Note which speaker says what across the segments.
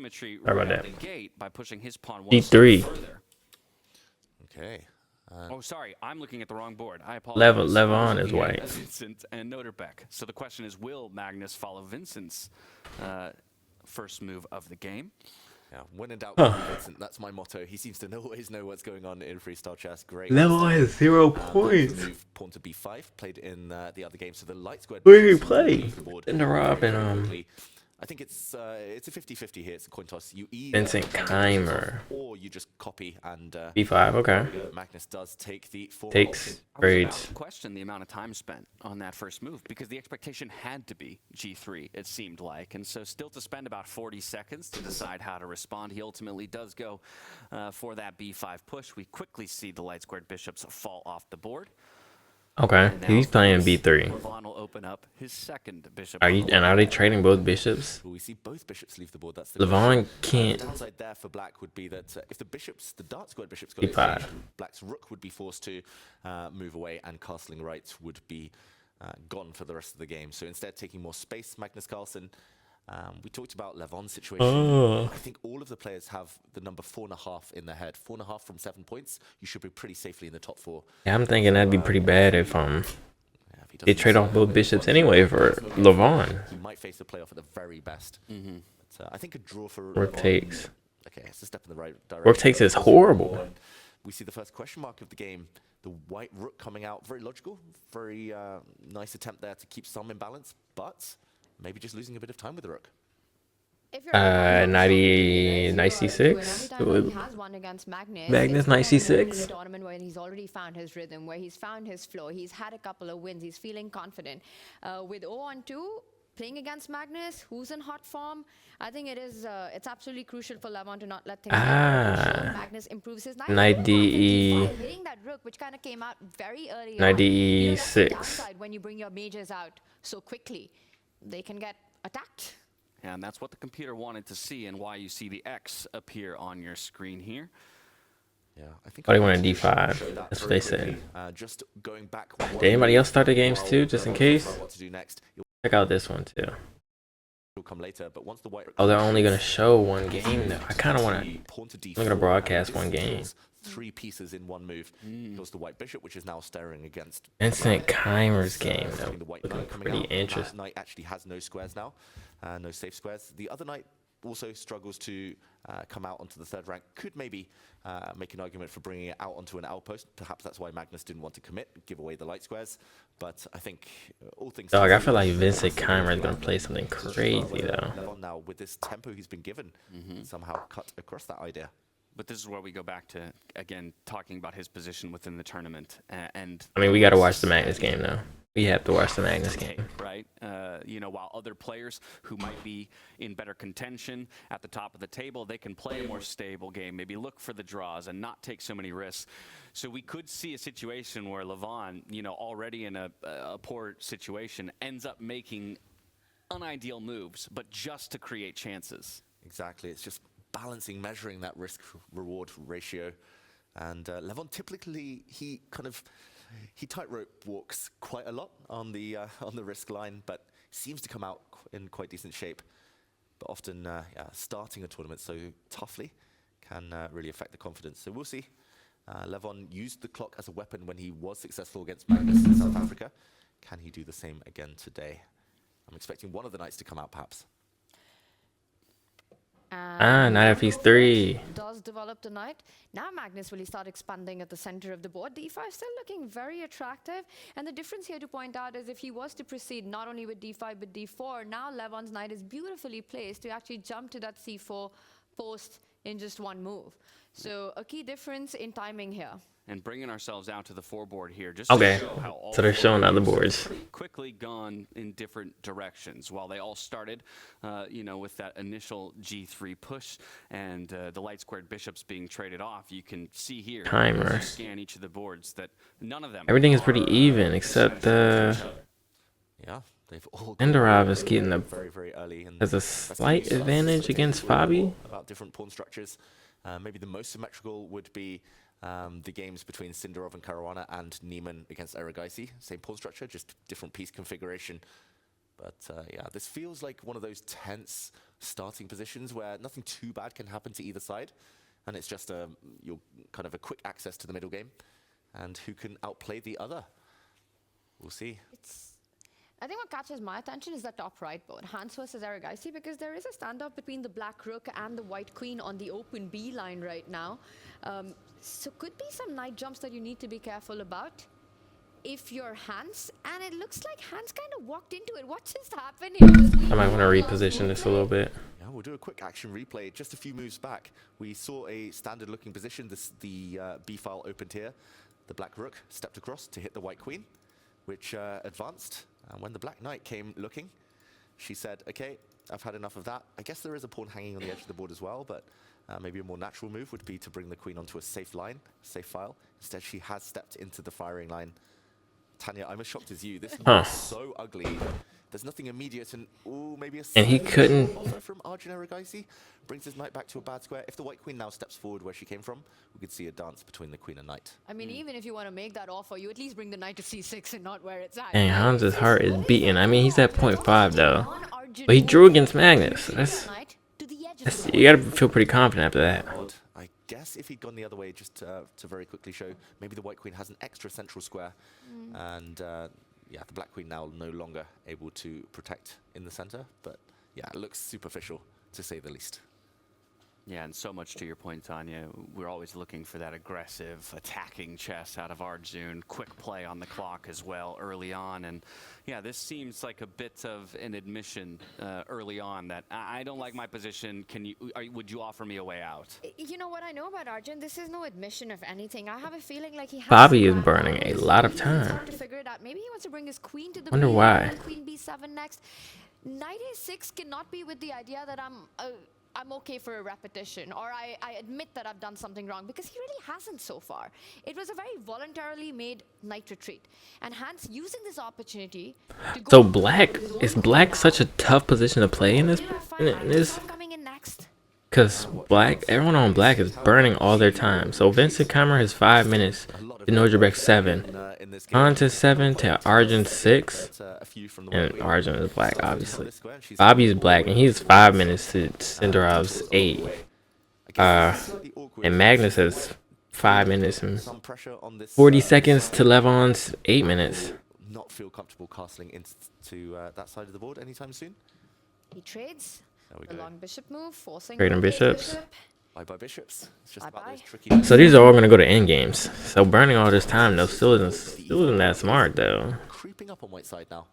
Speaker 1: symmetry
Speaker 2: Sorry
Speaker 1: right
Speaker 2: about
Speaker 1: out
Speaker 2: that.
Speaker 1: the gate by pushing his pawn one step
Speaker 2: D3.
Speaker 1: further.
Speaker 3: Okay.
Speaker 1: Oh, sorry, I'm looking at the wrong board. I apologize.
Speaker 2: Levon is white.
Speaker 1: Vincent and Noterbeck. So the question is, will Magnus follow Vincent's first move of the game?
Speaker 3: Yeah, when in doubt, Vincent. That's my motto. He seems to always know what's going on in freestyle chess. Great.
Speaker 2: Levon has 0
Speaker 3: The
Speaker 2: points.
Speaker 3: move pawn to b5 played in the other game, so the light squared.
Speaker 2: Who did he play? In the Rob and
Speaker 3: I think it's a 50-50 here. It's a coin toss. You either
Speaker 2: Vincent Keimer.
Speaker 3: or you just copy and
Speaker 2: B5. Okay.
Speaker 3: Magnus does take the 4
Speaker 2: Takes
Speaker 1: I was
Speaker 2: braids.
Speaker 1: about to question the amount of time spent on that first move because the expectation had to be G3, it seemed like. And so still to spend about 40 seconds to decide how to respond. He ultimately does go for that B5 push. We quickly see the light squared bishops fall off the board.
Speaker 2: Okay. He's playing B3.
Speaker 1: Levon will open up his second bishop.
Speaker 2: Are they trading both bishops?
Speaker 3: Well, we see both bishops leave the board. That's the
Speaker 2: Levon
Speaker 3: question.
Speaker 2: can't.
Speaker 3: The downside there for black would be that if the dark squared bishops got
Speaker 2: B5.
Speaker 3: exchanged, black's rook would be forced to move away, and castling right would be gone for the rest of the game. So instead, taking more space, Magnus Carlsen. We talked about Levon's situation.
Speaker 2: Oh.
Speaker 3: I think all of the players have the number 4.5 in their head. 4.5 from 7 points. You should be pretty safely in the top 4.
Speaker 2: Yeah, I'm thinking that'd be pretty bad if
Speaker 3: If he
Speaker 2: they
Speaker 3: doesn't
Speaker 2: trade off both bishops anyway for Levon.
Speaker 3: he might face the playoff at the very best. But, I think a draw for
Speaker 2: Rook
Speaker 3: Levon-
Speaker 2: takes.
Speaker 3: Okay, it's a step in the right direction.
Speaker 2: Rook takes is horrible.
Speaker 3: We see the first question mark of the game. The white rook coming out. Very logical. Very nice attempt there to keep some imbalance, but maybe just losing a bit of time with the rook.
Speaker 2: 96. Magnus 96.
Speaker 4: Tournament where he's already found his rhythm, where he's found his flow. He's had a couple of wins. He's feeling confident. With 0-2, playing against Magnus, who's in hot form, I think it's absolutely crucial for Levon to not let things get Magnus improves his
Speaker 2: Knight DE.
Speaker 4: hitting that rook, which kind of came out very early.
Speaker 2: Knight
Speaker 4: on. You know, that's the
Speaker 2: DE6.
Speaker 4: downside when you bring your majors out so quickly, they can get attacked.
Speaker 1: And that's what the computer wanted to see and why you see the X appear on your screen here.
Speaker 3: Yeah, I think.
Speaker 2: Oh, they went D5. That's what they said.
Speaker 3: Just going back.
Speaker 2: Did anybody else start the games too, just in case?
Speaker 3: What to do next?
Speaker 2: Check out this one too.
Speaker 3: Will come later, but once the white.
Speaker 2: Oh, they're only gonna show one game though. I kind of want to.
Speaker 3: Pawn to D4.
Speaker 2: I'm gonna broadcast
Speaker 3: and this
Speaker 2: one game.
Speaker 3: kills 3 pieces in one move. Kills the white bishop, which is now staring against.
Speaker 2: Vincent Keimer's game though.
Speaker 3: The white
Speaker 2: Looking
Speaker 3: knight coming
Speaker 2: pretty
Speaker 3: out. That
Speaker 2: interesting.
Speaker 3: knight actually has no squares now, no safe squares. The other knight also struggles to come out onto the third rank. Could maybe make an argument for bringing it out onto an outpost. Perhaps that's why Magnus didn't want to commit, give away the light squares. But I think all things.
Speaker 2: Dog, I feel like Vincent Keimer is gonna play something crazy though.
Speaker 3: Levon now with this tempo he's been given, somehow cut across that idea.
Speaker 1: But this is where we go back to, again, talking about his position within the tournament. And
Speaker 2: I mean, we gotta watch the Magnus game though. We have to watch the Magnus game.
Speaker 1: right? You know, while other players who might be in better contention at the top of the table, they can play a more stable game, maybe look for the draws and not take so many risks. So we could see a situation where Levon, you know, already in a poor situation, ends up making unideal moves, but just to create chances.
Speaker 3: Exactly. It's just balancing, measuring that risk-reward ratio. And Levon typically, he tightrope walks quite a lot on the risk line, but seems to come out in quite decent shape. But often, starting a tournament so toughly can really affect the confidence. So we'll see. Levon used the clock as a weapon when he was successful against Magnus in South Africa. Can he do the same again today? I'm expecting one of the knights to come out, perhaps.
Speaker 2: Knight F3.
Speaker 4: Does develop the knight. Now Magnus will start expanding at the center of the board. D5 still looking very attractive. And the difference here to point out is if he was to proceed not only with D5 but D4, now Levon's knight is beautifully placed to actually jump to that C4 post in just one move. So a key difference in timing here.
Speaker 1: And bringing ourselves out to the 4 board here, just
Speaker 2: Okay,
Speaker 1: to show how all
Speaker 2: so they're showing other boards.
Speaker 1: pretty quickly gone in different directions. While they all started, you know, with that initial G3 push and the light squared bishops being traded off, you can see here,
Speaker 2: Timer.
Speaker 1: as you scan each of the boards, that none of them.
Speaker 2: Everything is pretty even except
Speaker 3: Yeah, they've all.
Speaker 2: Enderov is getting the
Speaker 3: very, very early. And
Speaker 2: has a slight advantage against Fabi.
Speaker 3: About different pawn structures. Maybe the most symmetrical would be the games between Sindarov and Caruana and Neiman against Aragaisi. Same pawn structure, just different piece configuration. But yeah, this feels like one of those tense starting positions where nothing too bad can happen to either side, and it's just your kind of a quick access to the middle game, and who can outplay the other. We'll see.
Speaker 4: I think what catches my attention is the top right board, Hans versus Aragaisi, because there is a standoff between the black rook and the white queen on the open B line right now. So could be some knight jumps that you need to be careful about if you're Hans, and it looks like Hans kind of walked into it. What just happened here?
Speaker 2: I might want to reposition this a little bit.
Speaker 3: Yeah, we'll do a quick action replay. Just a few moves back, we saw a standard-looking position. The B file opened here. The black rook stepped across to hit the white queen, which advanced. And when the black knight came looking, she said, "Okay, I've had enough of that." I guess there is a pawn hanging on the edge of the board as well, but maybe a more natural move would be to bring the queen onto a safe line, safe file. Instead, she has stepped into the firing line. Tanya, I'm as shocked as you. This is so ugly. There's nothing immediate, and maybe a
Speaker 2: And he couldn't.
Speaker 3: offer from Arjun Aragaisi brings his knight back to a bad square. If the white queen now steps forward where she came from, we could see a dance between the queen and knight.
Speaker 4: I mean, even if you want to make that offer, you at least bring the knight to c6 and not where it's at.
Speaker 2: Dang, Hans' heart is beating. I mean, he's at 0.5 though. But he drew against Magnus. You gotta feel pretty confident after that.
Speaker 3: Odd. I guess if he'd gone the other way, just to very quickly show, maybe the white queen has an extra central square, and yeah, the black queen now no longer able to protect in the center. But yeah, it looks superficial to say the least.
Speaker 1: Yeah, and so much to your point, Tanya. We're always looking for that aggressive, attacking chess out of Arjun. Quick play on the clock as well early on. And yeah, this seems like a bit of an admission early on that I don't like my position. Would you offer me a way out?
Speaker 4: You know what I know about Arjun? This is no admission of anything. I have a feeling like he has
Speaker 2: Bobby is
Speaker 4: some
Speaker 2: burning a lot of
Speaker 4: He's
Speaker 2: time.
Speaker 4: trying to figure it out. Maybe he wants to bring his queen to the
Speaker 2: Wonder
Speaker 4: B,
Speaker 2: why.
Speaker 4: and queen b7 next. Knight a6 cannot be with the idea that I'm okay for a repetition, or I admit that I've done something wrong, because he really hasn't so far. It was a very voluntarily made knight retreat, and Hans using this opportunity to go
Speaker 2: So
Speaker 4: for
Speaker 2: black,
Speaker 4: his own
Speaker 2: is black
Speaker 4: path.
Speaker 2: such a tough position to play in this? In this?
Speaker 4: Coming in next.
Speaker 2: Because black, everyone on black is burning all their time. So Vincent Keimer has 5 minutes, to Nojabek 7.
Speaker 3: In this game,
Speaker 2: On to 7 to Arjun 6.
Speaker 3: but, a few from the
Speaker 2: And
Speaker 3: white queen.
Speaker 2: Arjun is black,
Speaker 3: Started
Speaker 2: obviously.
Speaker 3: this square, and she's
Speaker 2: Bobby's black, and he's 5 minutes to Sindarov's 8.
Speaker 3: I guess it's slightly awkward.
Speaker 2: And Magnus has 5 minutes and
Speaker 3: Some pressure on this
Speaker 2: 40 seconds to Levon's 8 minutes.
Speaker 3: not feel comfortable castling into that side of the board anytime soon.
Speaker 4: He trades.
Speaker 3: There we
Speaker 4: The
Speaker 3: go.
Speaker 4: long bishop move, forcing
Speaker 2: Trading
Speaker 4: the
Speaker 2: bishops.
Speaker 4: bishop.
Speaker 3: Bye bishops. It's just about
Speaker 4: Bye-bye.
Speaker 3: those tricky.
Speaker 2: So these are all gonna go to end games. So burning all this time though still isn't that smart though.
Speaker 3: Creeping up on white side now.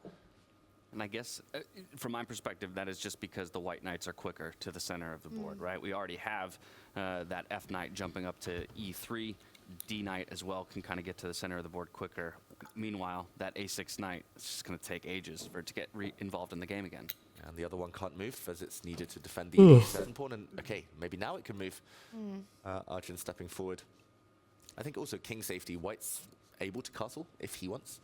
Speaker 1: And I guess, from my perspective, that is just because the white knights are quicker to the center of the board, right? We already have that F knight jumping up to E3. D knight as well can kind of get to the center of the board quicker. Meanwhile, that A6 knight, it's just going to take ages for it to get involved in the game again.
Speaker 3: And the other one can't move as it's needed to defend the E7 pawn. And okay, maybe now it can move. Arjun stepping forward. I think also king safety. White's able to castle if he wants.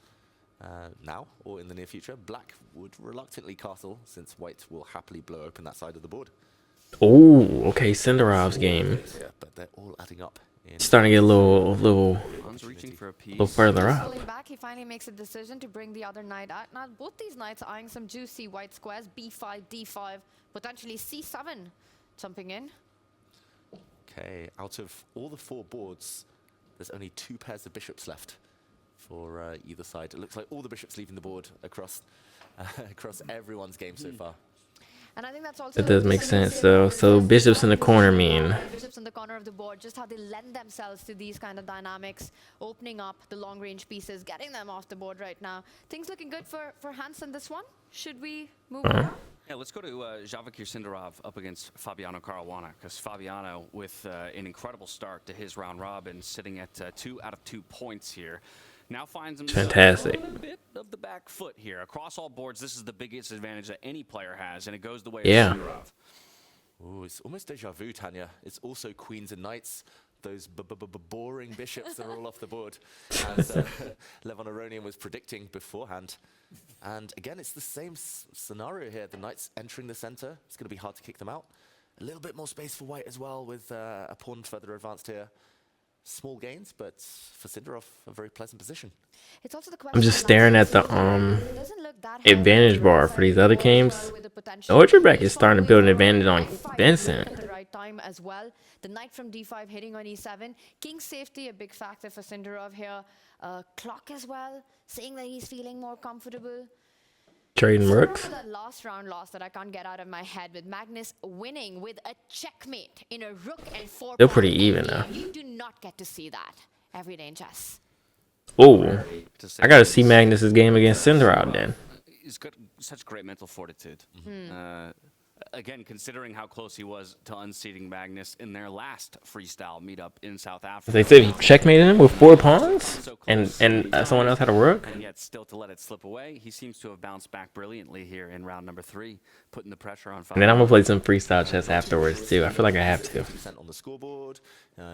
Speaker 3: Now or in the near future. Black would reluctantly castle since white will happily blow open that side of the board.
Speaker 2: Oh, okay, Sindarov's game.
Speaker 3: Yeah, but they're all adding up. In
Speaker 2: Starting to get a little
Speaker 1: Han's reaching for a piece.
Speaker 2: further up.
Speaker 4: Pulling back, he finally makes a decision to bring the other knight out. Now, both these knights are eyeing some juicy white squares. B5, D5, potentially C7 jumping in.
Speaker 3: Okay, out of all the 4 boards, there's only 2 pairs of bishops left for either side. It looks like all the bishops leaving the board across across everyone's game so far.
Speaker 4: And I think that's also
Speaker 2: That does make sense though. So bishops in the corner mean
Speaker 4: bishops in the corner of the board, just how they lend themselves to these kind of dynamics, opening up the long range pieces, getting them off the board right now. Things looking good for Hans in this one. Should we move on?
Speaker 1: Yeah, let's go to Javikir Sindarov up against Fabiano Caruana, because Fabiano, with an incredible start to his round robin, sitting at 2 out of 2 points here, now finds himself
Speaker 2: Fantastic.
Speaker 1: a little bit of the back foot here. Across all boards, this is the biggest advantage that any player has, and it goes the way
Speaker 2: Yeah.
Speaker 1: of Sindarov.
Speaker 3: Ooh, it's almost deja vu, Tanya. It's also queens and knights. Those boring bishops that are all off the board, as Levon Aronian was predicting beforehand. And again, it's the same scenario here. The knights entering the center. It's going to be hard to kick them out. A little bit more space for white as well, with a pawn further advanced here. small gains, but for Sindarov, a very pleasant position.
Speaker 4: It's also the
Speaker 2: I'm just
Speaker 4: question
Speaker 2: staring
Speaker 4: of
Speaker 2: at the
Speaker 4: it doesn't look that high
Speaker 2: advantage
Speaker 4: on the
Speaker 2: bar
Speaker 4: right
Speaker 2: for these
Speaker 4: side
Speaker 2: other
Speaker 4: of the board,
Speaker 2: games.
Speaker 4: with the potential
Speaker 2: The Orchard back
Speaker 4: ace
Speaker 2: is starting to build an advantage on
Speaker 4: F5
Speaker 2: Vincent.
Speaker 4: at the right time as well. The knight from d5 hitting on e7. King safety a big factor for Sindarov here. Clock as well, saying that he's feeling more comfortable.
Speaker 2: Trading
Speaker 4: Sindarov
Speaker 2: rooks.
Speaker 4: with that last round loss that I can't get out of my head, with Magnus winning with a checkmate in a rook and 4
Speaker 2: They're pretty
Speaker 4: pawn
Speaker 2: even
Speaker 4: endgame.
Speaker 2: now.
Speaker 4: You do not get to see that every day in chess.
Speaker 2: Oh,
Speaker 1: To say
Speaker 2: I gotta
Speaker 1: the
Speaker 2: see
Speaker 1: least.
Speaker 2: Magnus's game against Sindarov then.
Speaker 1: He's got such great mental fortitude. Again, considering how close he was to unseating Magnus in their last freestyle meetup in South Africa.
Speaker 2: They said he checkmated him with 4 pawns, and someone else had a rook.
Speaker 1: And yet still to let it slip away, he seems to have bounced back brilliantly here in round number 3, putting the pressure on.
Speaker 2: And then I'm gonna play some freestyle chess afterwards too. I feel like I have to.
Speaker 3: 50% on the scoreboard.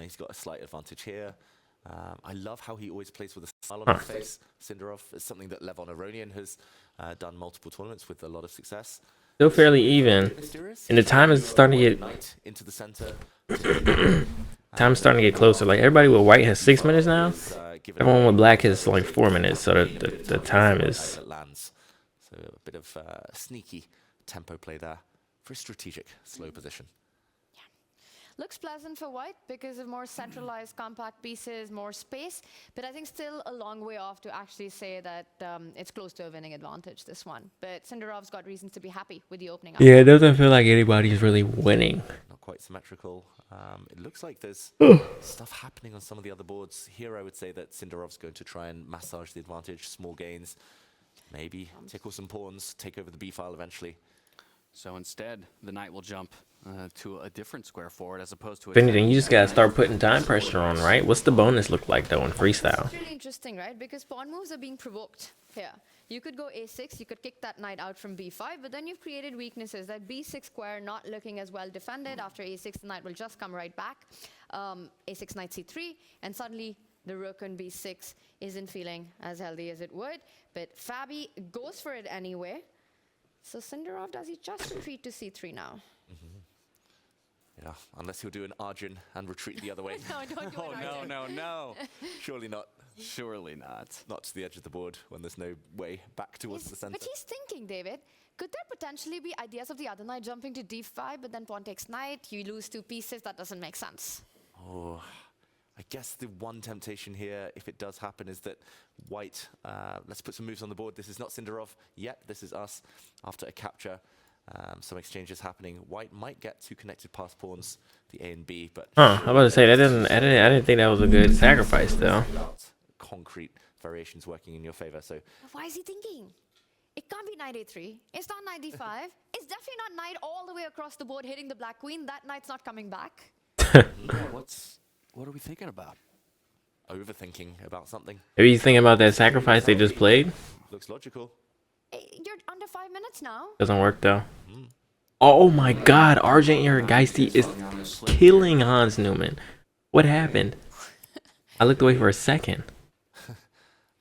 Speaker 3: He's got a slight advantage here. I love how he always plays with a smile on his face. Sindarov is something that Levon Aronian has done multiple tournaments with a lot of success.
Speaker 2: Still fairly even,
Speaker 3: Mysterious.
Speaker 2: and the time is starting to get
Speaker 3: Knight into the center.
Speaker 2: time's starting to get closer. Like everybody with white has 6 minutes now.
Speaker 3: Given
Speaker 2: Everyone with black has like 4 minutes, so the time is.
Speaker 3: that lands. So a bit of sneaky tempo play there. Very strategic, slow position.
Speaker 4: Looks pleasant for white because of more centralized compact pieces, more space, but I think still a long way off to actually say that it's close to a winning advantage, this one. But Sindarov's got reasons to be happy with the opening.
Speaker 2: Yeah, it doesn't feel like anybody's really winning.
Speaker 3: Not quite symmetrical. It looks like there's stuff happening on some of the other boards. Here I would say that Sindarov's going to try and massage the advantage, small gains, maybe tickle some pawns, take over the B file eventually.
Speaker 1: So instead, the knight will jump to a different square forward as opposed to a
Speaker 2: If anything, you just gotta start putting time pressure on, right? What's the bonus look like though in freestyle?
Speaker 4: It's really interesting, right? Because pawn moves are being provoked here. You could go a6, you could kick that knight out from b5, but then you've created weaknesses. That b6 square not looking as well defended. After a6, the knight will just come right back. A6, knight c3, and suddenly the rook on b6 isn't feeling as healthy as it would. But Fabi goes for it anyway. So Sindarov, does he just retreat to c3 now?
Speaker 3: Yeah, unless he'll do an Arjun and retreat the other way.
Speaker 4: No, don't do
Speaker 1: Oh,
Speaker 4: it.
Speaker 1: no,
Speaker 4: Arjun.
Speaker 1: no, no.
Speaker 3: Surely not.
Speaker 1: Surely not.
Speaker 3: Not to the edge of the board when there's no way back towards the center.
Speaker 4: But he's thinking, David, could there potentially be ideas of the other knight jumping to d5, but then pawn takes knight, you lose 2 pieces? That doesn't make sense.
Speaker 3: Oh, I guess the one temptation here, if it does happen, is that white, let's put some moves on the board. This is not Sindarov yet. This is us after a capture. Some exchanges happening. White might get 2 connected pass pawns, the A and B, but
Speaker 2: Huh? I'm about to say that doesn't. I didn't think that was a good sacrifice though.
Speaker 3: without concrete variations working in your favor. So
Speaker 4: Why is he thinking? It can't be knight a3. It's not knight d5. It's definitely not knight all the way across the board hitting the black queen. That knight's not coming back.
Speaker 1: What are we thinking about?
Speaker 3: overthinking about something.
Speaker 2: Maybe he's thinking about that sacrifice they just played.
Speaker 3: Looks logical.
Speaker 4: You're under 5 minutes now.
Speaker 2: Doesn't work though. Oh my god, Argent Geisty is killing Hans Newman. What happened? I looked away for a second.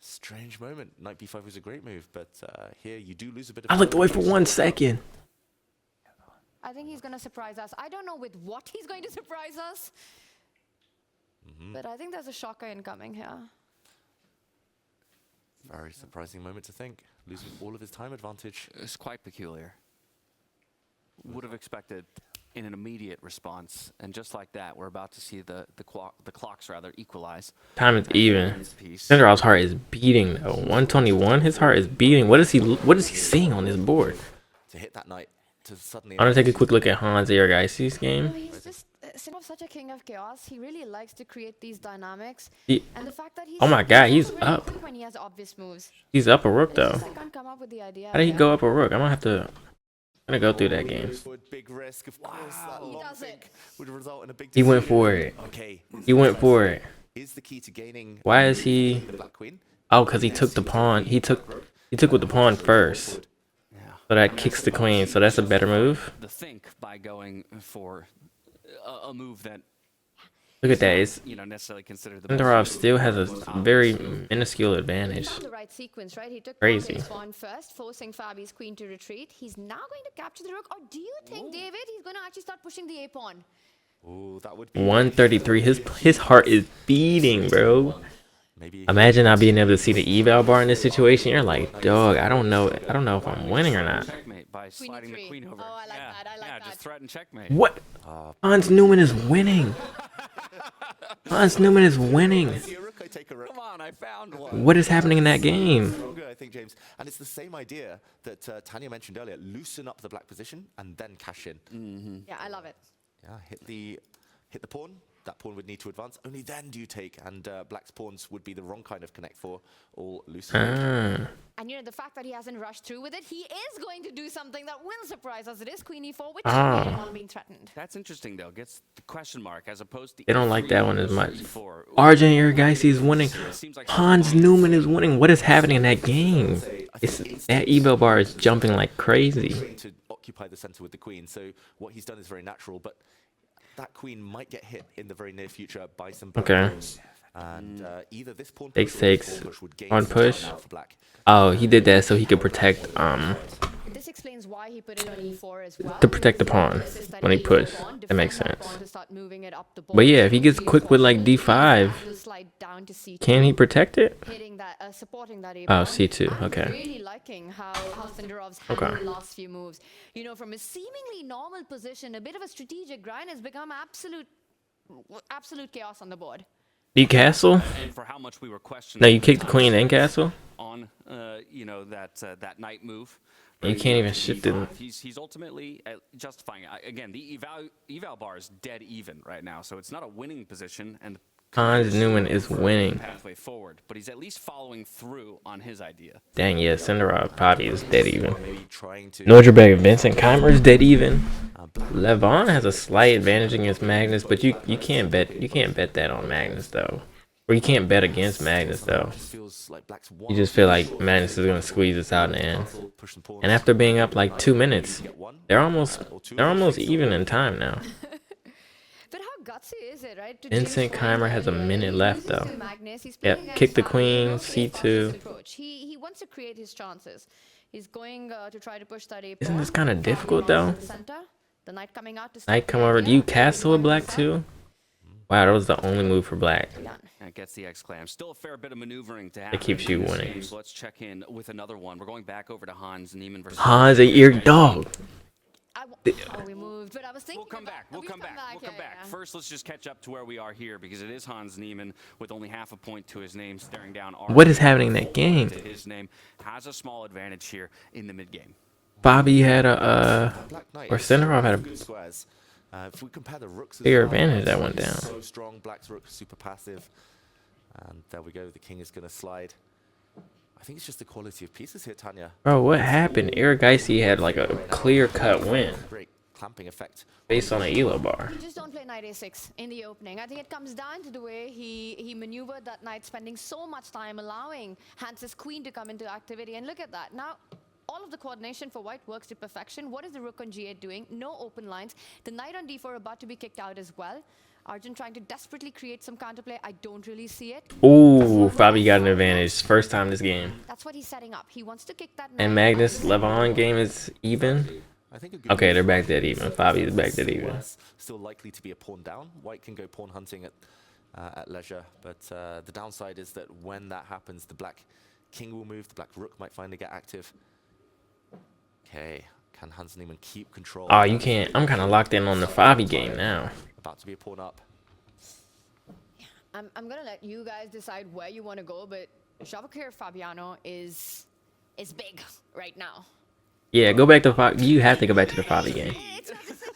Speaker 3: Strange moment. Knight b5 was a great move, but here you do lose a bit of
Speaker 2: I looked away for
Speaker 3: focus.
Speaker 2: 1 second.
Speaker 4: I think he's going to surprise us. I don't know with what he's going to surprise us. But I think there's a shocker incoming here.
Speaker 3: Very surprising moment to think. Losing all of his time advantage.
Speaker 1: It's quite peculiar. Would have expected in an immediate response, and just like that, we're about to see the clocks rather equalize.
Speaker 2: Time is even.
Speaker 1: This piece.
Speaker 2: Cinderella's heart is beating though. 121. His heart is beating. What is he seeing on this board?
Speaker 3: To hit that knight, to suddenly...
Speaker 2: I want to take a quick look at Hans Geisty's game.
Speaker 4: He's just such a king of chaos. He really likes to create these dynamics.
Speaker 2: He-
Speaker 4: And the fact that he's
Speaker 2: Oh my God,
Speaker 4: also
Speaker 2: he's
Speaker 4: really
Speaker 2: up.
Speaker 4: quick when he has obvious moves.
Speaker 2: He's up a rook
Speaker 4: It's
Speaker 2: though.
Speaker 4: just I can't come up with the idea.
Speaker 2: How did he
Speaker 4: here.
Speaker 2: go up a rook? I'm gonna have to. I'm gonna go through that game.
Speaker 3: Big risk, of course. That
Speaker 4: He
Speaker 3: long
Speaker 4: does it.
Speaker 3: think would result in a big
Speaker 2: He went
Speaker 3: decision.
Speaker 2: for it.
Speaker 3: Okay.
Speaker 2: He went for it.
Speaker 3: Is the key to gaining
Speaker 2: Why is he?
Speaker 3: the black queen?
Speaker 2: Oh, cause he took the pawn. He took with the pawn first.
Speaker 1: Yeah.
Speaker 2: So that kicks the queen. So that's a better move.
Speaker 1: The think by going for a move that
Speaker 2: Look at that. It's
Speaker 1: necessarily considered the best.
Speaker 2: Sindarov still has a very minuscule
Speaker 4: He
Speaker 2: advantage.
Speaker 4: found the right sequence, right? He took
Speaker 2: Crazy.
Speaker 4: Conte's pawn first, forcing Fabi's queen to retreat. He's now going to capture the rook. Or do you think, David, he's going to actually start pushing the a pawn?
Speaker 3: Oh, that would be
Speaker 2: 133. His heart is beating, bro.
Speaker 3: maybe.
Speaker 2: Imagine not being able to see the eval bar in this situation. You're like, dog, I don't know if I'm winning or not.
Speaker 1: Checkmate by sliding the
Speaker 4: E3.
Speaker 1: queen over.
Speaker 4: Oh, I like
Speaker 1: yeah.
Speaker 4: that, I like
Speaker 1: yeah,
Speaker 4: that.
Speaker 1: just threaten checkmate.
Speaker 2: What? Hans Newman is winning. Hans Newman is winning.
Speaker 3: I see a rook, I take a rook.
Speaker 1: Come on, I found one.
Speaker 2: What is happening in that game?
Speaker 3: Stronger, I think, James. And it's the same idea that Tanya mentioned earlier. Loosen up the black position and then cash in.
Speaker 4: Yeah, I love it.
Speaker 3: Yeah, hit the pawn. That pawn would need to advance. Only then do you take. And black's pawns would be the wrong kind of connect for all loosened.
Speaker 2: Ah.
Speaker 4: And the fact that he hasn't rushed through with it, he is going to do something that will surprise us. It is queen e4, which
Speaker 2: Ah.
Speaker 4: is not being threatened.
Speaker 1: That's interesting though. Gets the question mark as opposed to.
Speaker 2: They don't like that one as much.
Speaker 1: E4.
Speaker 2: Arjun Irgaisi is winning.
Speaker 1: Seems like
Speaker 2: Hans Newman is winning. What is happening in that game? That eval bar is jumping like crazy.
Speaker 3: Trying to occupy the center with the queen. So what he's done is very natural, but that queen might get hit in the very near future by some black
Speaker 2: Okay.
Speaker 3: pawns. And either this pawn
Speaker 2: Takes,
Speaker 3: push or this
Speaker 2: takes.
Speaker 3: pawn push would gain
Speaker 2: On
Speaker 3: some time
Speaker 2: push.
Speaker 3: now for black.
Speaker 2: Oh, he did that so he could protect
Speaker 4: This explains why he put it on e4 as well.
Speaker 2: to protect the pawn when he pushed. That makes sense. But yeah, if he gets quick with like d5, can he protect it?
Speaker 4: Hitting that, supporting that
Speaker 2: Oh,
Speaker 4: pawn.
Speaker 2: c2.
Speaker 4: I'm
Speaker 2: Okay.
Speaker 4: really liking how Sindarov's
Speaker 2: Okay.
Speaker 4: handled the last few moves. From a seemingly normal position, a bit of a strategic grind has become absolute chaos on the board.
Speaker 2: You castle?
Speaker 1: And for how much we were questioning.
Speaker 2: No, you kick the queen and castle?
Speaker 1: On that knight move.
Speaker 2: You can't even shift it.
Speaker 1: He's ultimately justifying it. Again, the eval bar is dead even right now, so it's not a winning position, and
Speaker 2: Hans Newman is winning.
Speaker 1: pathway forward. But he's at least following through on his idea.
Speaker 2: Dang, yeah, Sindarov probably is dead even.
Speaker 3: Maybe trying to
Speaker 2: Nordrberg, Vincent Keimer is dead even.
Speaker 3: black
Speaker 2: Levon has a slight advantage against Magnus, but you can't bet that on Magnus though. Or you can't bet against Magnus though.
Speaker 3: just feels like black's
Speaker 2: You just feel like Magnus is gonna squeeze this out in the end.
Speaker 3: push the pawns.
Speaker 2: And after being up like 2 minutes,
Speaker 3: Get one.
Speaker 2: they're almost even in time now.
Speaker 4: But how gutsy is it, right? to
Speaker 2: Vincent
Speaker 4: James
Speaker 2: Keimer
Speaker 4: Bond
Speaker 2: has a
Speaker 4: earlier,
Speaker 2: minute
Speaker 4: he
Speaker 2: left,
Speaker 4: loses
Speaker 2: though.
Speaker 4: to Magnus, he's
Speaker 2: Yep,
Speaker 4: playing
Speaker 2: kick the
Speaker 4: against
Speaker 2: queen,
Speaker 4: Fabio,
Speaker 2: c2.
Speaker 4: cautious approach. He wants to create his chances. He's going to try to push that a
Speaker 2: Isn't this kinda difficult, though?
Speaker 4: Center. The knight coming out to
Speaker 2: Knight
Speaker 4: stop
Speaker 2: come
Speaker 4: the
Speaker 2: over. Do you
Speaker 4: idea.
Speaker 2: castle a black too? Wow, that was the only move for black.
Speaker 4: Done.
Speaker 1: And it gets the X-clam. Still a fair bit of maneuvering to
Speaker 2: It
Speaker 1: happen.
Speaker 2: keeps you
Speaker 1: in this
Speaker 2: winning.
Speaker 1: game, so let's check in with another one. We're going back over to Hans Niemann versus
Speaker 2: Hans, a ear dog.
Speaker 4: We moved, but I was thinking.
Speaker 1: We'll come back. We'll come back. We'll come back. First, let's just catch up to where we are here because it is Hans Niemann with only half a point to his name, staring down.
Speaker 2: What is happening in that game?
Speaker 1: To his name has a small advantage here in the mid game.
Speaker 2: Bobby had a
Speaker 3: Black knight
Speaker 2: or
Speaker 3: is so
Speaker 2: Sindarov had a
Speaker 3: good squares. If we compare the rooks, as
Speaker 2: bigger
Speaker 3: well,
Speaker 2: advantage that
Speaker 3: Black's
Speaker 2: went down.
Speaker 3: So strong, black's rook super passive, and there we go. The king is going to slide. I think it's just the quality of pieces here, Tanya.
Speaker 2: Bro, what happened? Irgaisi had like a clear-cut win
Speaker 3: Great clamping effect.
Speaker 2: based on an elo bar.
Speaker 4: You just don't play knight a6 in the opening. I think it comes down to the way he maneuvered that knight, spending so much time allowing Hans's queen to come into activity. And look at that. Now, all of the coordination for white works to perfection. What is the rook on g8 doing? No open lines. The knight on d4 about to be kicked out as well. Arjun trying to desperately create some counterplay. I don't really see it.
Speaker 2: Ooh, Bobby got an advantage. First time this game.
Speaker 4: That's what he's setting up. He wants to kick that knight.
Speaker 2: And Magnus Levon game is even.
Speaker 3: I think a good
Speaker 2: Okay,
Speaker 3: move
Speaker 2: they're
Speaker 3: for
Speaker 2: back
Speaker 3: Black
Speaker 2: dead even. Bobby's back dead even.
Speaker 3: was Still likely to be a pawn down. White can go pawn hunting at leisure, but the downside is that when that happens, the black king will move. The black rook might finally get active. Okay, can Hans Niemann keep control?
Speaker 2: Oh, you can't. I'm kind of locked in on the Fabi game now.
Speaker 3: About to be a pawn up.
Speaker 4: I'm going to let you guys decide where you want to go, but Javakir Fabiano is big right now.
Speaker 2: Yeah, go back to Fabi. You have to go back to the Fabi game.
Speaker 4: It's your decision.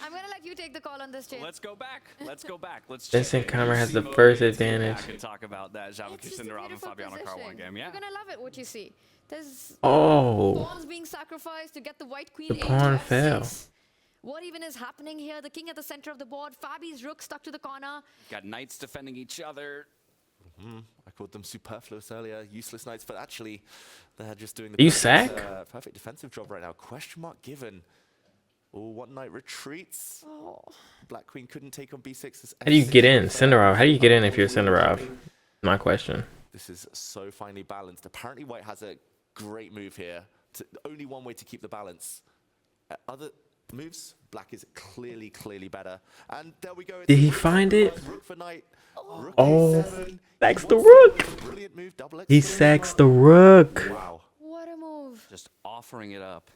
Speaker 4: I'm going to let you take the call on this, Jay.
Speaker 1: Let's go back. Let's go back. Let's.
Speaker 2: Vincent
Speaker 1: check in.
Speaker 2: Keimer has the
Speaker 1: Simo
Speaker 2: first
Speaker 1: gets to go
Speaker 2: advantage.
Speaker 1: back and talk about that
Speaker 4: It's
Speaker 1: Javakir
Speaker 4: just a
Speaker 1: Sindarov and
Speaker 4: beautiful
Speaker 1: Fabiano Car one
Speaker 4: position.
Speaker 1: game. Yeah.
Speaker 4: You're going to love it, what you see. There's
Speaker 2: Oh,
Speaker 4: pawns being sacrificed to get the white queen.
Speaker 2: The pawn
Speaker 4: into
Speaker 2: fell.
Speaker 4: F6. What even is happening here? The king at the center of the board. Fabi's rook stuck to the corner.
Speaker 1: Got knights defending each other.
Speaker 3: I called them superfluous earlier, useless knights, but actually they're just doing the
Speaker 2: You
Speaker 3: perfect,
Speaker 2: sack?
Speaker 3: perfect defensive job right now. Question mark given. Oh, one knight retreats.
Speaker 4: Oh.
Speaker 3: Black queen couldn't take on b6.
Speaker 2: how do you get in, Sindarov? How do you get in if you're Sindarov? My question.
Speaker 3: This is so finely balanced. Apparently white has a great move here. Only one way to keep the balance. moves. Black is clearly better. And there we go. It's
Speaker 2: Did
Speaker 3: a
Speaker 2: he
Speaker 3: rook
Speaker 2: find it?
Speaker 3: Rook for knight. Rook
Speaker 2: Oh,
Speaker 3: A7.
Speaker 2: sacks
Speaker 3: He
Speaker 2: the
Speaker 3: wants to-
Speaker 2: rook.
Speaker 3: Brilliant move, double
Speaker 2: He
Speaker 3: exclamation
Speaker 2: sacks
Speaker 3: mark.
Speaker 2: the rook.
Speaker 3: Wow.
Speaker 4: What a move.
Speaker 1: Just offering it up.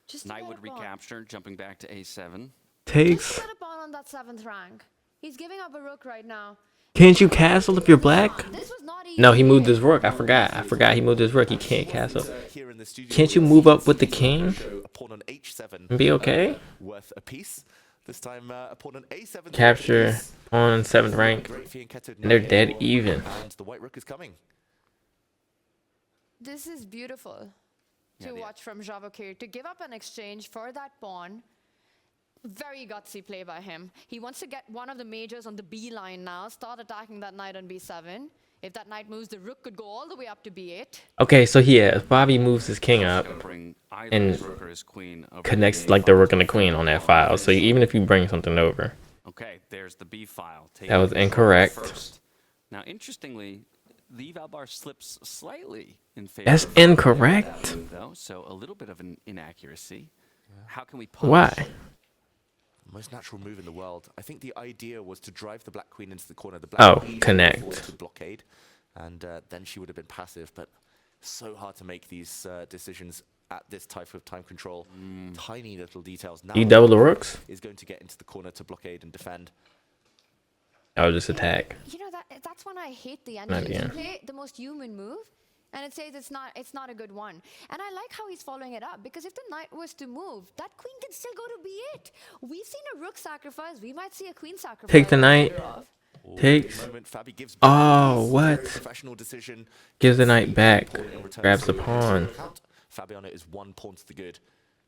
Speaker 4: Just to
Speaker 1: Knight
Speaker 4: get
Speaker 1: would
Speaker 4: a pawn.
Speaker 1: recapture, jumping back to a7.
Speaker 4: Just
Speaker 2: Takes.
Speaker 4: to get a pawn on that 7th rank. He's giving up a rook right now.
Speaker 2: Can't you castle if you're black?
Speaker 4: This was not easy.
Speaker 2: No, he moved his rook. I forgot he moved his rook. He can't castle.
Speaker 3: Here in the studio,
Speaker 2: Can't you
Speaker 3: we
Speaker 2: move
Speaker 3: see
Speaker 2: up with the
Speaker 3: C2
Speaker 2: king?
Speaker 3: show a pawn on h7
Speaker 2: And be okay?
Speaker 3: worth a piece. This time a pawn on a7.
Speaker 2: Capture
Speaker 3: piece.
Speaker 2: on 7th rank.
Speaker 3: Great fianchetto
Speaker 2: And they're
Speaker 3: knight.
Speaker 2: dead even.
Speaker 3: And the white rook is coming.
Speaker 4: This is beautiful
Speaker 1: Yeah,
Speaker 4: to
Speaker 1: the-
Speaker 4: watch from Javokir. To give up an exchange for that pawn. Very gutsy play by him. He wants to get one of the majors on the B line now. Start attacking that knight on b7. If that knight moves, the rook could go all the way up to b8.
Speaker 2: Okay, so yeah, if Bobby moves his king up,
Speaker 1: Gonna bring either
Speaker 2: and
Speaker 1: his rook or his queen over to
Speaker 2: connects
Speaker 1: the
Speaker 2: like
Speaker 1: A
Speaker 2: the
Speaker 1: file.
Speaker 2: rook and the queen on that file. So even if you bring something over,
Speaker 1: Okay, there's the B file.
Speaker 2: That was
Speaker 1: Taking control
Speaker 2: incorrect.
Speaker 1: First. Now, interestingly, the eval bar slips slightly in favor.
Speaker 2: that's
Speaker 1: of
Speaker 2: incorrect.
Speaker 1: that move, though, so a little bit of an inaccuracy. How can we punish?
Speaker 2: Why?
Speaker 3: Most natural move in the world. I think the idea was to drive the black queen into the corner. The black
Speaker 2: Oh,
Speaker 3: queen
Speaker 2: connect.
Speaker 3: forced to blockade, and then she would have been passive. But so hard to make these decisions at this type of time control. Tiny little details. Now
Speaker 2: You double the rooks?
Speaker 3: is going to get into the corner to blockade and defend.
Speaker 2: I'll just attack.
Speaker 4: You know, that's when I hate the
Speaker 2: Not
Speaker 4: ending. You
Speaker 2: again.
Speaker 4: play the most human move, and it says it's not a good one. And I like how he's following it up, because if the knight was to move, that queen can still go to b8. We've seen a rook sacrifice. We might see a queen sacrifice.
Speaker 2: Take the knight.
Speaker 4: Off.
Speaker 3: Oh,
Speaker 2: Takes.
Speaker 3: big moment. Fabi gives
Speaker 2: Oh,
Speaker 3: back.
Speaker 2: what?
Speaker 3: Very professional decision.
Speaker 2: Gives the knight back.
Speaker 3: Pawn in return
Speaker 2: Grabs
Speaker 3: for
Speaker 2: the pawn.
Speaker 3: count. Fabiano is 1 pawn to the good.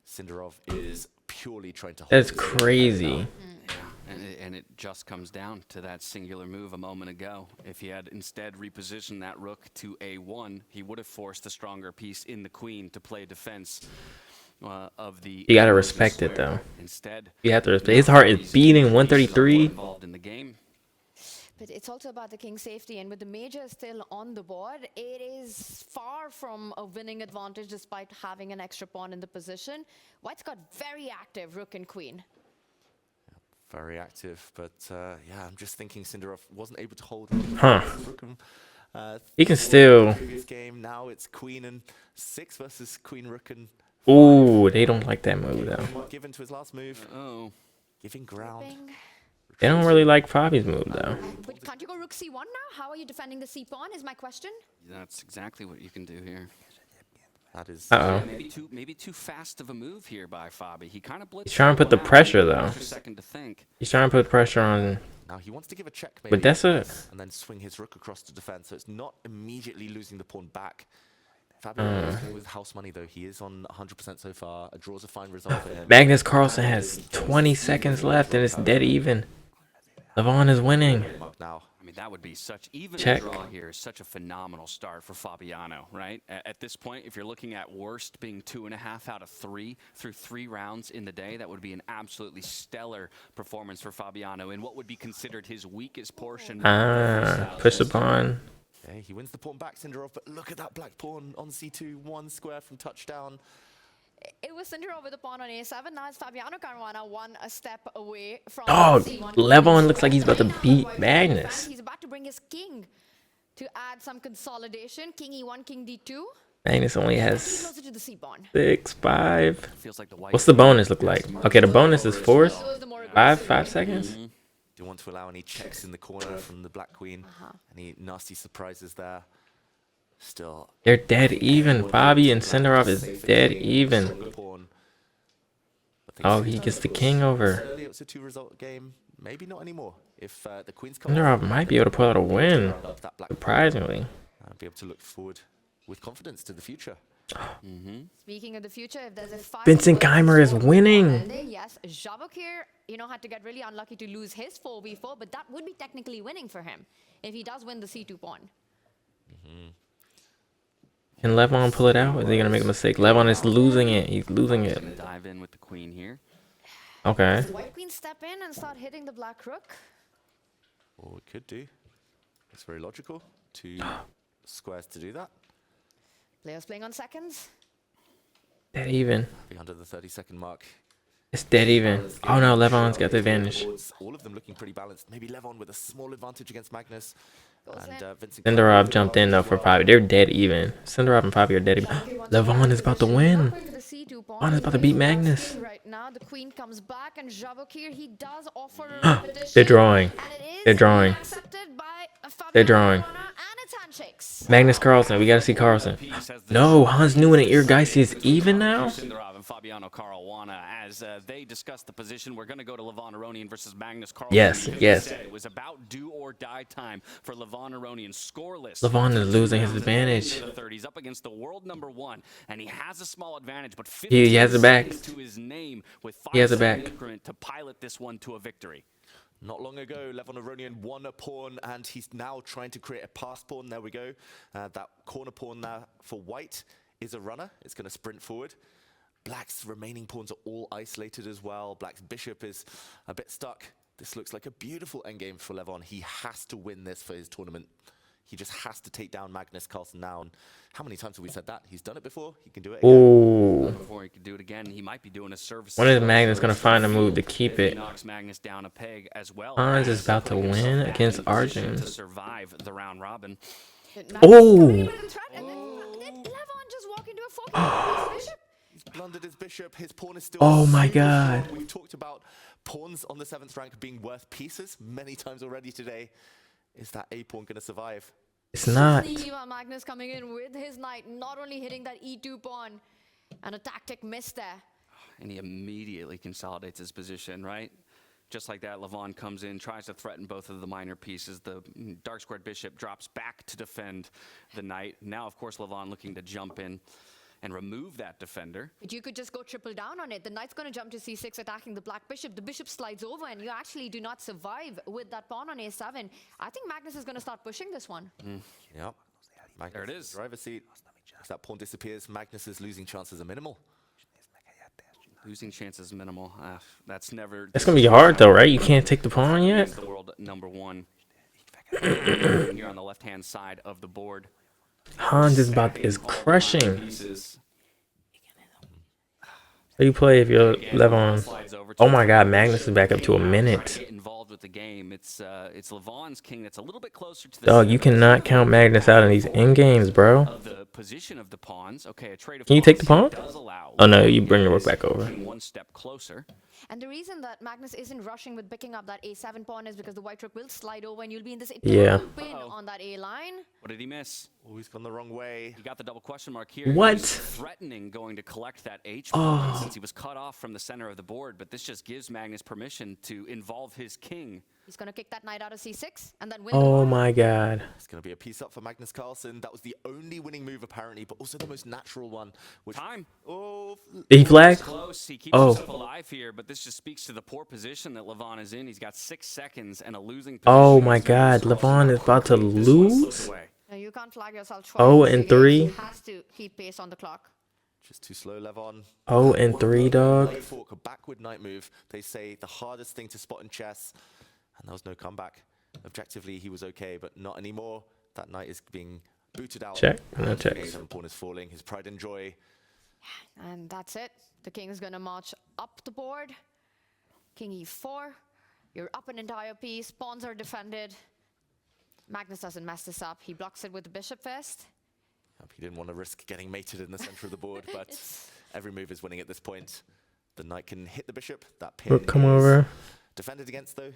Speaker 3: Sindarov is purely trying to hold
Speaker 2: That's
Speaker 3: his own.
Speaker 2: crazy.
Speaker 1: And it just comes down to that singular move a moment ago. If he had instead repositioned that rook to a1, he would have forced a stronger piece in the queen to play defense of the.
Speaker 2: You gotta
Speaker 1: erosion
Speaker 2: respect it,
Speaker 1: square.
Speaker 2: though.
Speaker 1: Instead,
Speaker 2: You have to respect. His heart is beating 133.
Speaker 1: involved in the game.
Speaker 4: But it's also about the king's safety, and with the major still on the board, it is far from a winning advantage despite having an extra pawn in the position. White's got very active rook and queen.
Speaker 3: Very active, but yeah, I'm just thinking Sindarov wasn't able to hold.
Speaker 2: Huh.
Speaker 3: Rook and,
Speaker 2: He can
Speaker 3: 4 in
Speaker 2: still-
Speaker 3: the previous game. Now it's queen and 6 versus queen rook and
Speaker 2: Ooh, they don't like that move though.
Speaker 3: given to his last move,
Speaker 1: Oh,
Speaker 3: giving ground.
Speaker 4: Bing.
Speaker 2: They don't really like Fabi's move though.
Speaker 4: But can't you go rook c1 now? How are you defending the c pawn is my question.
Speaker 1: that's exactly what you can do here.
Speaker 3: That is
Speaker 2: Uh oh.
Speaker 1: Maybe too fast of a move here by Fabi. He kind of blitzed.
Speaker 2: He's trying to put the
Speaker 1: one out,
Speaker 2: pressure,
Speaker 1: gave it an
Speaker 2: though.
Speaker 1: extra second to think.
Speaker 2: He's trying to put pressure on,
Speaker 3: now he wants to give a check, maybe,
Speaker 2: but that's a.
Speaker 3: and then swing his rook across to defend, so it's not immediately losing the pawn back. Fabio is with house money though. He is on 100% so far. A draw's a fine result for him.
Speaker 2: Magnus Carlsen has 20 seconds left and it's dead even. Levon is winning.
Speaker 3: Mark now.
Speaker 1: I mean, that would be such, even
Speaker 2: Check.
Speaker 1: a draw here is such a phenomenal start for Fabiano, right? At this point, if you're looking at worst being 2.5 out of 3 through 3 rounds in the day, that would be an absolutely stellar performance for Fabiano in what would be considered his weakest portion.
Speaker 2: Push the pawn.
Speaker 3: Okay, he wins the pawn back, Sindarov, but look at that black pawn on c2, 1 square from touchdown.
Speaker 4: It was Sindarov with the pawn on a7. Now it's Fabiano Caruana a step away from
Speaker 2: Oh,
Speaker 4: c1.
Speaker 2: Levon looks like he's about to beat Magnus.
Speaker 4: He's about to bring his king to add some consolidation. King e1, king d2.
Speaker 2: Magnus only
Speaker 4: He's
Speaker 2: has
Speaker 4: closer to the c pawn.
Speaker 2: 6, 5.
Speaker 1: Feels like the white.
Speaker 2: What's the bonus look like? Okay, the bonus is force.
Speaker 4: So is the more
Speaker 2: 5 seconds.
Speaker 3: Do you want to allow any checks in the corner from the black queen? Any nasty surprises there? Still.
Speaker 2: They're dead even. Bobby and Sindarov is dead even.
Speaker 3: Stronger pawn. But
Speaker 2: Oh,
Speaker 3: things
Speaker 2: he
Speaker 3: turn
Speaker 2: gets the
Speaker 3: towards-
Speaker 2: king over.
Speaker 3: Earlier it was a 2-result game. Maybe not anymore. If the queen's come
Speaker 2: Sindarov might be able to pull out a win.
Speaker 3: up that black pawn,
Speaker 2: Surprisingly.
Speaker 3: be able to look forward with confidence to the future.
Speaker 4: Speaking of the future, if there's a 5
Speaker 2: Vincent Geimer is winning.
Speaker 4: ending, yes, Javokir, had to get really unlucky to lose his 4v4, but that would be technically winning for him if he does win the c2 pawn.
Speaker 2: Can Levon pull it out? Is he gonna make a mistake? Levon is losing it. He's losing it.
Speaker 1: Gonna dive in with the queen here.
Speaker 2: Okay.
Speaker 4: Does white queen step in and start hitting the black rook?
Speaker 3: Or it could do. It's very logical. 2 squares to do that.
Speaker 4: Players playing on seconds.
Speaker 2: Dead even.
Speaker 3: Be under the 30-second mark.
Speaker 2: It's dead even. Oh no, Levon's got the advantage.
Speaker 3: Boards, all of them looking pretty balanced. Maybe Levon with a small advantage against Magnus.
Speaker 4: Goes
Speaker 3: And
Speaker 4: in.
Speaker 3: Vincent
Speaker 2: Cinderab jumped in though for Poppy. They're dead even. Cinderab and Poppy are dead even.
Speaker 4: Donkey wants to
Speaker 2: Levon
Speaker 4: hold
Speaker 2: is about to
Speaker 4: position. Not
Speaker 2: win.
Speaker 4: going for the C2 pawn.
Speaker 2: Levon is
Speaker 4: He's
Speaker 2: about to
Speaker 4: going
Speaker 2: beat
Speaker 4: for
Speaker 2: Magnus.
Speaker 4: F3 right now. The queen comes back, and Jabokir, he does offer a repetition.
Speaker 2: They're drawing.
Speaker 4: And it is
Speaker 2: They're drawing.
Speaker 4: accepted by
Speaker 2: They're
Speaker 4: Fabiano
Speaker 2: drawing.
Speaker 4: Caruana, and it's handshakes.
Speaker 2: Magnus Carlsen. We gotta see Carlsen. No, Hans Newman and Irgaisi is even now?
Speaker 1: Sindarov and Fabiano Caruana, as they discuss the position, we're going to go to Levon Aronian versus Magnus Carlsen.
Speaker 2: Yes,
Speaker 1: because
Speaker 2: yes.
Speaker 1: we said it was about do or die time for Levon Aronian, scoreless.
Speaker 2: Levon is losing his
Speaker 1: Rounds
Speaker 2: advantage.
Speaker 1: into the third. He's up against the world #1, and he has a small advantage, but
Speaker 2: He has it back.
Speaker 1: 15 to his name with
Speaker 2: He has it
Speaker 1: 5-second
Speaker 2: back.
Speaker 1: increment to pilot this one to a victory.
Speaker 3: Not long ago, Levon Aronian won a pawn, and he's now trying to create a pass pawn. There we go. That corner pawn there for white is a runner. It's going to sprint forward. Black's remaining pawns are all isolated as well. Black's bishop is a bit stuck. This looks like a beautiful endgame for Levon. He has to win this for his tournament. He just has to take down Magnus Carlsen now. And how many times have we said that? He's done it before. He can do it again.
Speaker 2: Ooh.
Speaker 1: Before he could do it again, he might be doing a service.
Speaker 2: When is Magnus gonna find a move to keep
Speaker 1: He
Speaker 2: it?
Speaker 1: knocks Magnus down a peg as well.
Speaker 2: Hans is about to win against Arjun.
Speaker 1: To survive the round robin.
Speaker 2: Oh.
Speaker 4: And then Levon just walk into a fork bishop.
Speaker 3: He's blundered his bishop. His pawn is still.
Speaker 2: Oh my
Speaker 3: super
Speaker 2: God.
Speaker 3: strong. We've talked about pawns on the 7th rank being worth pieces many times already today. Is that a pawn going to survive?
Speaker 2: It's not.
Speaker 4: Sneaky one, Magnus coming in with his knight, not only hitting that E2 pawn, and a tactic miss there.
Speaker 1: And he immediately consolidates his position, right? Just like that, Levon comes in, tries to threaten both of the minor pieces. The dark squared bishop drops back to defend the knight. Now, of course, Levon looking to jump in and remove that defender.
Speaker 4: But you could just go triple down on it. The knight's going to jump to c6, attacking the black bishop. The bishop slides over, and you actually do not survive with that pawn on a7. I think Magnus is going to start pushing this one.
Speaker 3: Yep. Magnus
Speaker 1: There it
Speaker 3: in the
Speaker 1: is.
Speaker 3: driver's seat. If that pawn disappears, Magnus's losing chances are minimal.
Speaker 1: Losing chances minimal. That's never.
Speaker 2: It's gonna be hard though, right? You can't take the pawn yet.
Speaker 1: The world '1. Here on the left-hand side of the board.
Speaker 2: Hans is crushing.
Speaker 1: Pieces.
Speaker 2: How you play if you're
Speaker 1: Again,
Speaker 2: Levon?
Speaker 1: slides over
Speaker 2: Oh
Speaker 1: to
Speaker 2: my
Speaker 1: the
Speaker 2: God,
Speaker 1: bishop.
Speaker 2: Magnus is back up to a
Speaker 1: Trying
Speaker 2: minute.
Speaker 1: to get involved with the game. It's Levon's king that's a little bit closer to the
Speaker 2: Dog, you
Speaker 1: center
Speaker 2: cannot count Magnus out in these end games, bro.
Speaker 1: of the position of the pawns. Okay, a trade of
Speaker 2: Can you take the
Speaker 1: pawns
Speaker 2: pawn?
Speaker 1: does allow
Speaker 2: Oh no, you bring the rook back over.
Speaker 1: one step closer.
Speaker 4: And the reason that Magnus isn't rushing with picking up that a7 pawn is because the white rook will slide over, and you'll be in this
Speaker 2: Yeah.
Speaker 4: pin on that a line.
Speaker 1: What did he miss?
Speaker 3: Oh, he's gone the wrong way.
Speaker 1: He got the double question mark here.
Speaker 2: What?
Speaker 1: He was threatening going to collect that H pawn since he was cut off from the center of the board, but this just gives Magnus permission to involve his king.
Speaker 4: He's going to kick that knight out of c6 and then win the
Speaker 2: Oh
Speaker 4: pawn.
Speaker 2: my God.
Speaker 3: It's going to be a piece up for Magnus Carlsen. That was the only winning move, apparently, but also the most natural one. Which,
Speaker 1: Time.
Speaker 3: oh,
Speaker 2: Did he flag?
Speaker 1: Close. He keeps
Speaker 2: Oh.
Speaker 1: himself alive here, but this just speaks to the poor position that Levon is in. He's got 6 seconds and a losing position.
Speaker 2: Oh my God, Levon is about to lose.
Speaker 4: No, you can't flag yourself twice.
Speaker 2: 0-3.
Speaker 4: He has to keep pace on the clock.
Speaker 3: just too slow, Levon.
Speaker 2: 0-3, dog.
Speaker 3: Knight fork, a backward knight move. They say the hardest thing to spot in chess, and there was no comeback. Objectively, he was okay, but not anymore. That knight is being booted out.
Speaker 2: Check. No
Speaker 3: and
Speaker 2: checks.
Speaker 3: the pawn is falling. His pride and joy.
Speaker 4: And that's it. The king is going to march up the board. King e4. You're up an entire piece. Pawns are defended. Magnus doesn't mess this up. He blocks it with the bishop first.
Speaker 3: He didn't want to risk getting mated in the center of the board, but every move is winning at this point. The knight can hit the bishop. That pin
Speaker 2: Rook come
Speaker 3: is
Speaker 2: over.
Speaker 3: defended against, though.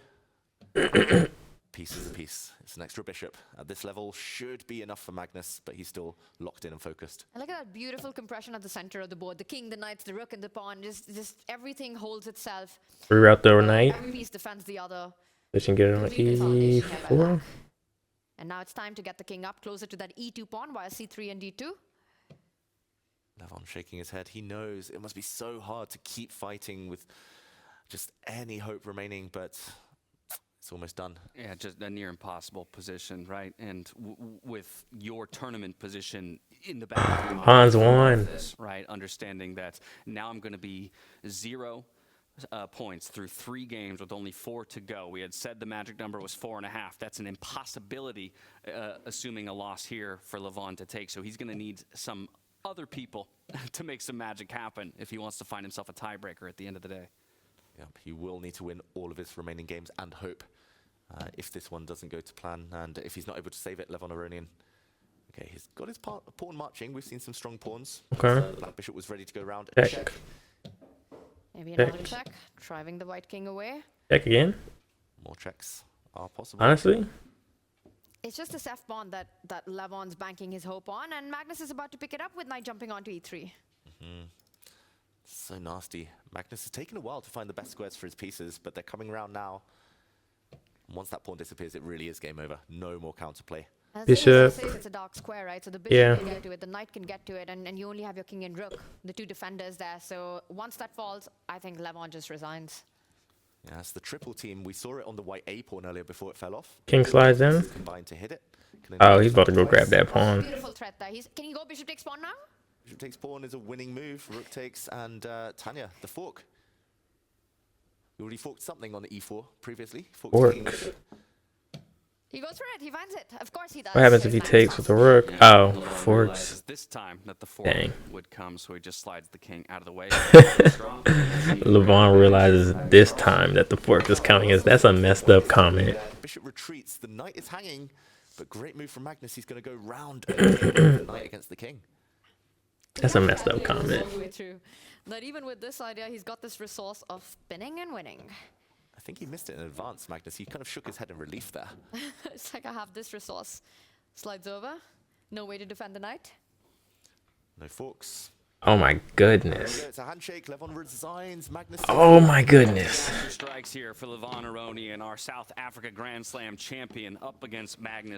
Speaker 3: Piece is a piece. It's an extra bishop. At this level, should be enough for Magnus, but he's still locked in and focused.
Speaker 4: And look at that beautiful compression at the center of the board. The king, the knights, the rook, and the pawn. Just everything holds itself.
Speaker 2: Reroute the knight.
Speaker 4: Every piece defends the other.
Speaker 2: They can get it on
Speaker 4: Complete consolidation here by
Speaker 2: E4.
Speaker 4: Black. And now it's time to get the king up closer to that e2 pawn via c3 and d2.
Speaker 3: Levon shaking his head. He knows it must be so hard to keep fighting with just any hope remaining, but it's almost done.
Speaker 1: Yeah, just a near impossible position, right? And with your tournament position in the back,
Speaker 2: Hans won.
Speaker 1: right? Understanding that now I'm going to be 0 points through 3 games with only 4 to go. We had said the magic number was 4.5. That's an impossibility, assuming a loss here for Levon to take. So he's going to need some other people to make some magic happen if he wants to find himself a tiebreaker at the end of the day.
Speaker 3: Yeah, he will need to win all of his remaining games and hope if this one doesn't go to plan, and if he's not able to save it, Levon Aronian. Okay, he's got his pawn marching. We've seen some strong pawns.
Speaker 2: Okay.
Speaker 3: Black bishop was ready to go round.
Speaker 2: Check.
Speaker 4: Maybe
Speaker 2: Check.
Speaker 4: another check, driving the white king away.
Speaker 2: Check again.
Speaker 3: More checks are possible.
Speaker 2: Honestly,
Speaker 4: It's just a Seth pawn that Levon's banking his hope on, and Magnus is about to pick it up with knight jumping onto e3.
Speaker 3: So nasty. Magnus has taken a while to find the best squares for his pieces, but they're coming around now. Once that pawn disappears, it really is game over. No more counterplay.
Speaker 4: And the thing is,
Speaker 2: Bishop.
Speaker 4: it's a dark square, right? So the bishop
Speaker 2: Yeah.
Speaker 4: can get to it, the knight can get to it, and you only have your king and rook, the two defenders there. So once that falls, I think Levon just resigns.
Speaker 3: Yeah, it's the triple team. We saw it on the white A pawn earlier before it fell off.
Speaker 2: king slides in.
Speaker 3: Combined to hit it.
Speaker 2: Oh, he's about to go grab that pawn.
Speaker 4: Beautiful threat there. Can he go bishop takes pawn now?
Speaker 3: Bishop takes pawn is a winning move. Rook takes, and Tanya, the fork. You already forked something on the e4 previously. Forked
Speaker 2: Fork.
Speaker 3: king.
Speaker 4: He goes for it. He finds it. Of course he does.
Speaker 2: What happens if he
Speaker 4: There's
Speaker 2: takes with the rook?
Speaker 1: Yeah,
Speaker 2: Oh,
Speaker 1: Levon
Speaker 2: forks.
Speaker 1: realizes this time that the fork
Speaker 2: Dang.
Speaker 1: would come, so he just slides the king out of the way.
Speaker 2: Levon realizes this time that the fork is coming. That's a messed up comment.
Speaker 3: Bishop retreats. The knight is hanging, but great move from Magnus. He's going to go round the knight against the king.
Speaker 2: That's a messed up
Speaker 4: That is
Speaker 2: comment.
Speaker 4: all the way through. That even with this idea, he's got this resource of spinning and winning.
Speaker 3: I think he missed it in advance, Magnus. He kind of shook his head in relief there.
Speaker 4: It's like I have this resource. Slides over. No way to defend the knight.
Speaker 3: No forks.
Speaker 2: Oh my
Speaker 3: There we
Speaker 2: goodness.
Speaker 3: go. It's a handshake. Levon resigns. Magnus.
Speaker 2: Oh my goodness.
Speaker 1: Strikes here for Levon Aronian, our South Africa Grand Slam champion, up against Magnus.